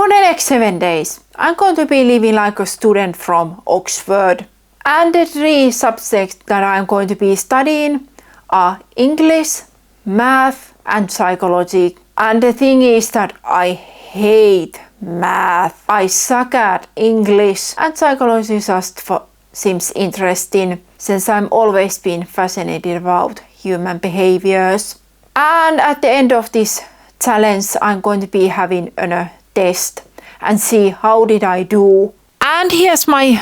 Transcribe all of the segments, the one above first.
For the next 7 days, I'm going to be living like a student from Oxford. And the 3 subjects that I'm going to be studying are English, math and psychology. And the thing is that I hate math. I suck at English and psychology just seems interesting since I'm always been fascinated about human behaviors. And at the end of this challenge, I'm going to be having a test and see how did I do. And here's my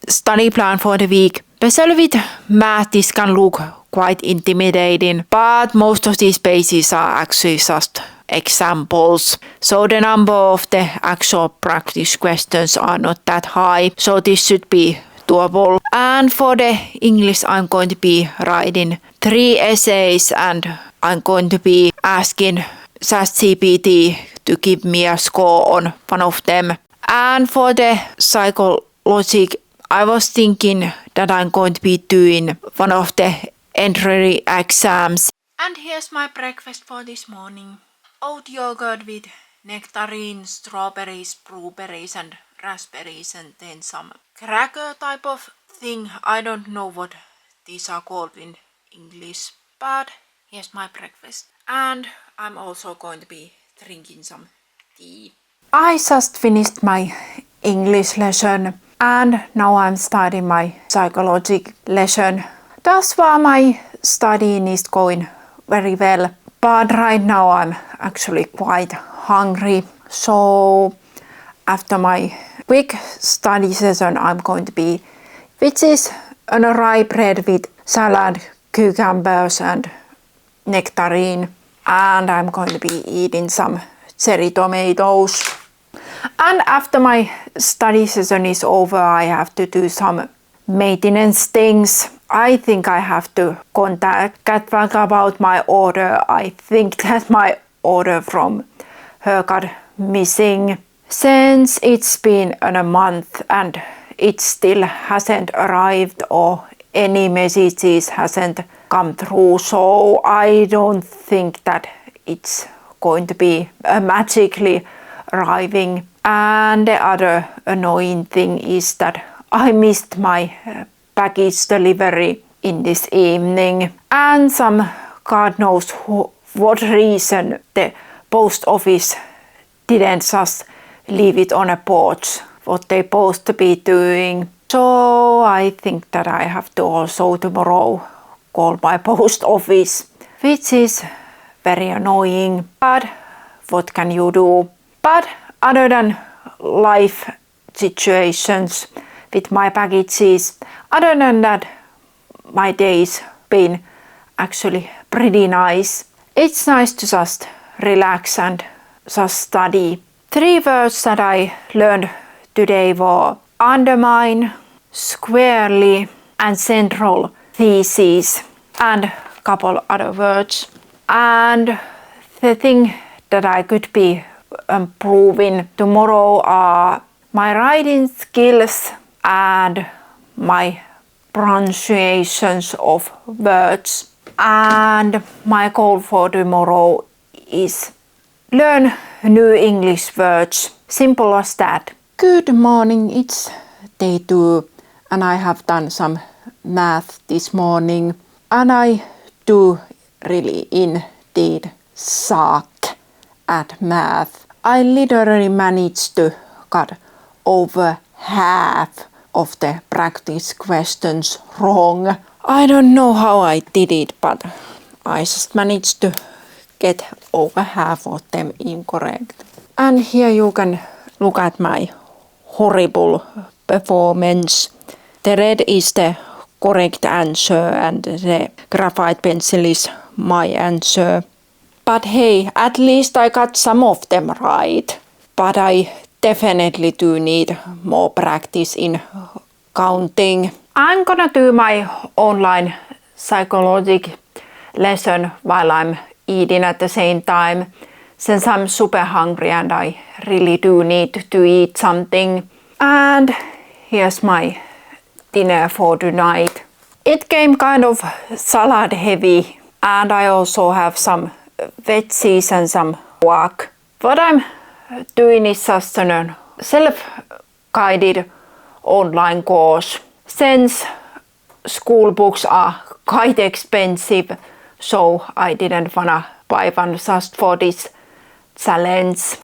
study plan for the week. Especially with math, this can look quite intimidating, but most of these bases are actually just examples. So the number of the actual practice questions are not that high, so this should be doable. And for the English, I'm going to be writing 3 essays and I'm going to be asking ChatGPT to give me a score on one of them. And for the psychology, I was thinking that I'm going to be doing one of the entry exams. And here's my breakfast for this morning. Oat yogurt with nectarine, strawberries, blueberries and raspberries and then some cracker type of thing. I don't know what these are called in English, but here's my breakfast. And I'm also going to be drinking some tea. I just finished my English lesson and now I'm starting my psychology lesson. Thus far my studying is going very well, but right now I'm actually quite hungry. So after my quick study session I'm going to be, which is a rye bread with salad, cucumbers and nectarine, and I'm going to be eating some cherry tomatoes. And after my study session is over, I have to do some maintenance things. I think I have to get back about my order. I think that my order from her got missing since it's been a month and it still hasn't arrived or any messages hasn't come through. So I don't think that it's going to be magically arriving. And the other annoying thing is that I missed my package delivery in this evening, and some God knows what reason the post office didn't just leave it on a porch, what they're supposed to be doing. So I think that I have to also tomorrow call my post office, which is very annoying, but what can you do? But other than life situations with my packages, other than that, my day's been actually pretty nice. It's nice to just relax and just study. 3 words that I learned today were undermine, squarely and central thesis and a couple other words. And the thing that I could be improving tomorrow are my writing skills and my pronunciations of words. And my goal for tomorrow is learn new English words. Simple as that. Good morning, it's day 2 and I have done some math this morning and I do really indeed suck at math. I literally managed to got over half of the practice questions wrong. I don't know how I did it, but I just managed to get over half of them incorrect. And here you can look at my horrible performance. The red is the correct answer and the graphite pencil is my answer. But hey, at least I got some of them right. But I definitely do need more practice in counting. I'm gonna do my online psychology lesson while I'm eating at the same time, since I'm super hungry and I really do need to eat something. And here's my dinner for tonight. It came kind of salad heavy and I also have some veggies and some guac. What I'm doing is just a self-guided online course. Since school books are quite expensive, so I didn't wanna buy one just for this challenge.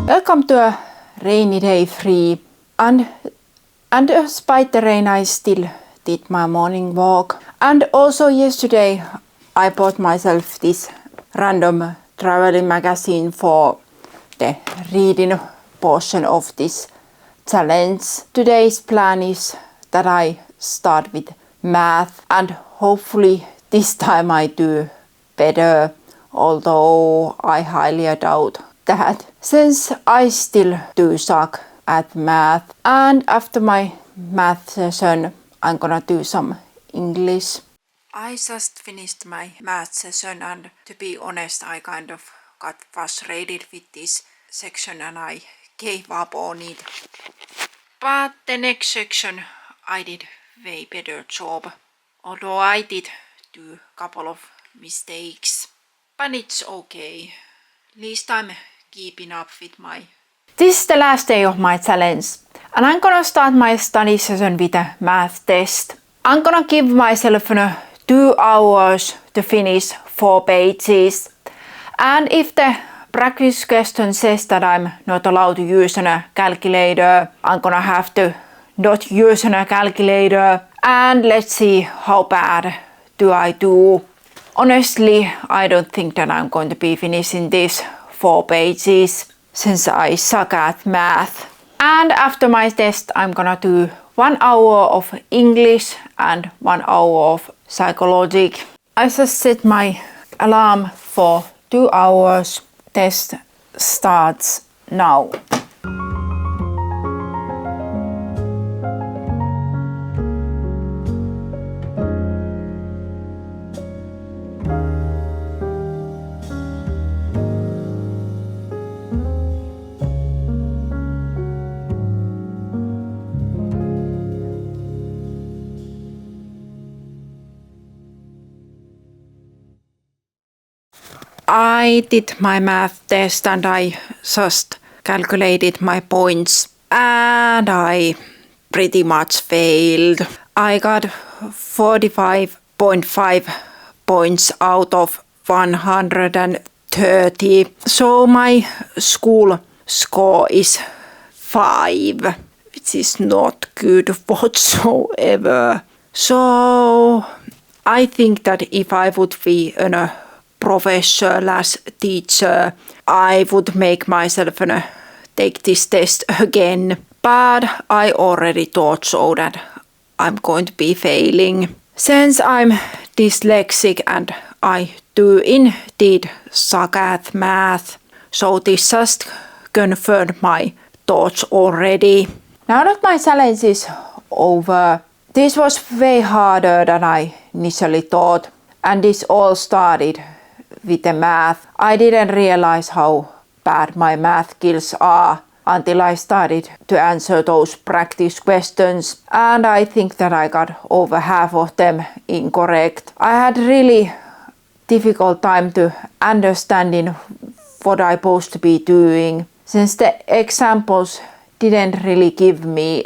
Welcome to a rainy day 3, and despite the rain I still did my morning walk. And also yesterday I bought myself this random traveling magazine for the reading portion of this challenge. Today's plan is that I start with math, and hopefully this time I do better, although I highly doubt that, since I still do suck at math. And after my math session I'm gonna do some English. I just finished my math session, and to be honest I kind of got frustrated with this section and I gave up on it. But the next section I did way better job, although I did do a couple of mistakes. But it's okay, at least I'm keeping up with my... This is the last day of my challenge, and I'm gonna start my study session with a math test. I'm gonna give myself 2 hours to finish 4 pages, and if the practice question says that I'm not allowed to use a calculator, I'm gonna have to not use a calculator, and let's see how bad do I do. Honestly, I don't think that I'm going to be finishing these 4 pages, since I suck at math. And after my test I'm gonna do 1 hour of English and 1 hour of psychology. I just set my alarm for 2 hours. Test starts now. I did my math test and I just calculated my points, and I pretty much failed. I got 45.5 points out of 130. So my school score is 5, which is not good whatsoever. So I think that if I would be a professor as teacher, I would make myself take this test again. But I already thought so that I'm going to be failing. Since I'm dyslexic and I do indeed suck at math. So this just confirmed my thoughts already. Now that my challenge is over, this was way harder than I initially thought. And this all started with the math. I didn't realize how bad my math skills are until I started to answer those practice questions, and I think that I got over half of them incorrect. I had really difficult time to understanding what I'm supposed to be doing, since the examples didn't really give me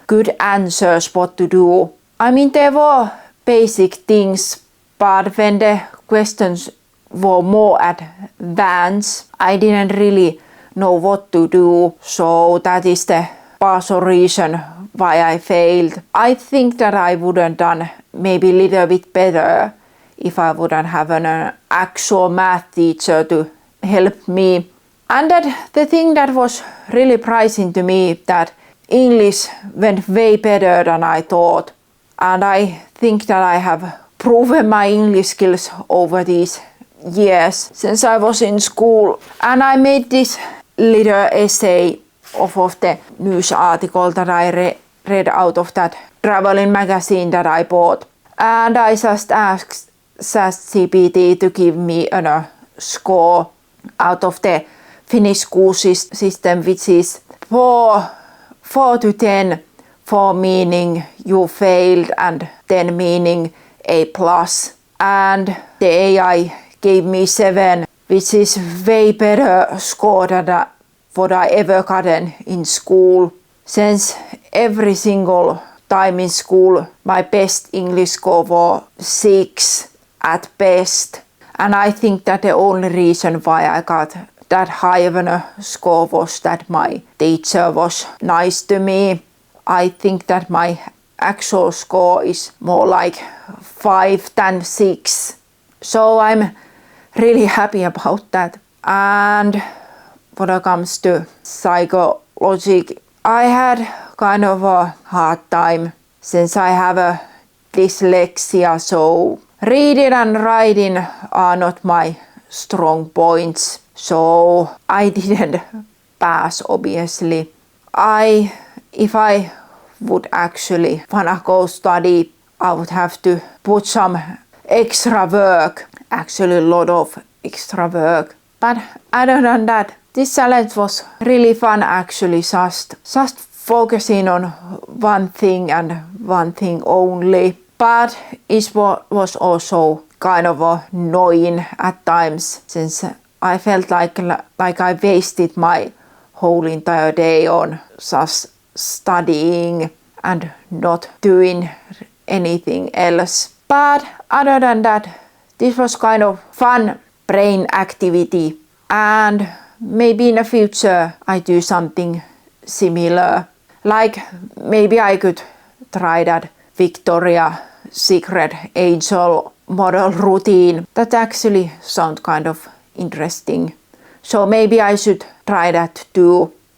good answers what to do. I mean, there were basic things, but when the questions were more advanced, I didn't really know what to do. So that is the partial reason why I failed. I think that I wouldn't done maybe a little bit better if I wouldn't have an actual math teacher to help me. And that the thing that was really surprising to me that English went way better than I thought. And I think that I have proven my English skills over these years since I was in school. And I made this little essay off of the news article that I read out of that traveling magazine that I bought. And I just asked ChatGPT to give me a score out of the Finnish school system, which is 4 to 10, 4 meaning you failed and 10 meaning A+. And the AI gave me 7, which is way better score than what I ever gotten in school. Since every single time in school, my best English score was 6 at best. And I think that the only reason why I got that high of a score was that my teacher was nice to me. I think that my actual score is more like 5 than 6. So I'm really happy about that. And when it comes to psychology, I had kind of a hard time since I have a dyslexia, so reading and writing are not my strong points. So I didn't pass, obviously. If I would actually wanna go study, I would have to put some extra work, actually a lot of extra work. But other than that, this challenge was really fun, actually, just focusing on one thing and one thing only. But it was also kind of annoying at times, since I felt like I wasted my whole entire day on just studying and not doing anything else. But other than that, this was kind of fun brain activity, and maybe in the future I do something similar. Like maybe I could try that Victoria Secret Angel model routine. That actually sounds kind of interesting. So maybe I should try that too.